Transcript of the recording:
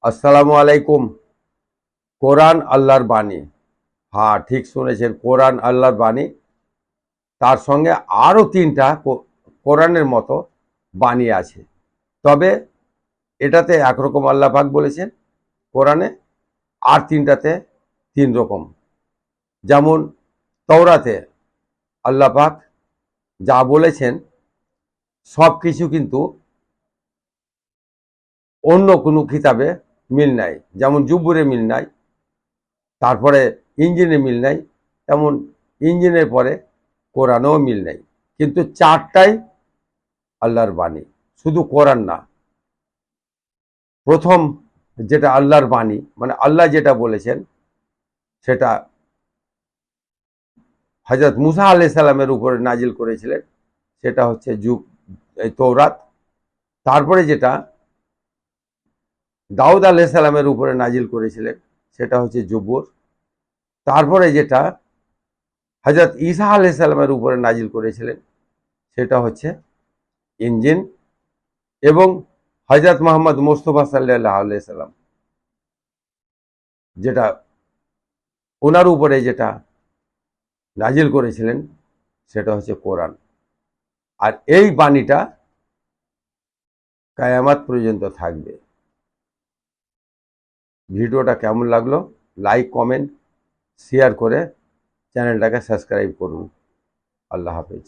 আসসালামু আলাইকুম। কোরআন আল্লাহর বাণী। হ্যাঁ, ঠিক শুনেছেন, কোরআন আল্লাহর বাণী। তার সঙ্গে আরও তিনটা কোরআনের মতো বাণী আছে। তবে এটাতে একরকম আল্লাহ পাক বলেছেন কোরআনে, আর তিনটাতে তিন রকম। যেমন তওরাতে আল্লাহ পাক যা বলেছেন সব কিছু কিন্তু অন্য কোনো কিতাবে মিল নাই। যেমন জুব্বুরে মিল নাই, তারপরে ইঞ্জিনে মিল নাই, তেমন ইঞ্জিনের পরে কোরআনেও মিল নাই। কিন্তু চারটাই আল্লাহর বাণী, শুধু কোরআন না। প্রথম যেটা আল্লাহর বাণী, মানে আল্লাহ যেটা বলেছেন সেটা হযরত মুসা আলাইহিস সালামের উপরে নাজিল করেছিলেন, সেটা হচ্ছে তৌরাত। তারপরে যেটা দাউদ আলাইহিস সালামের উপরে নাজিল করেছিলেন সেটা হচ্ছে জুবুর। তারপরে যেটা হযরত ঈসা আলাইহিস সালামের উপরে নাজিল করেছিলেন সেটা হচ্ছে ইঞ্জিল। এবং হযরত মুহাম্মদ মুস্তাফা সাল্লাল্লাহু আলাইহি সাল্লাম যেটা ওনার উপরে যেটা নাজিল করেছিলেন সেটা হচ্ছে কোরআন। আর এই বাণীটা কিয়ামত পর্যন্ত থাকবে। ভিডিওটা কেমন লাগলো? লাইক, কমেন্ট, শেয়ার করে চ্যানেলটাকে সাবস্ক্রাইব করুন। আল্লাহ হাফেজ।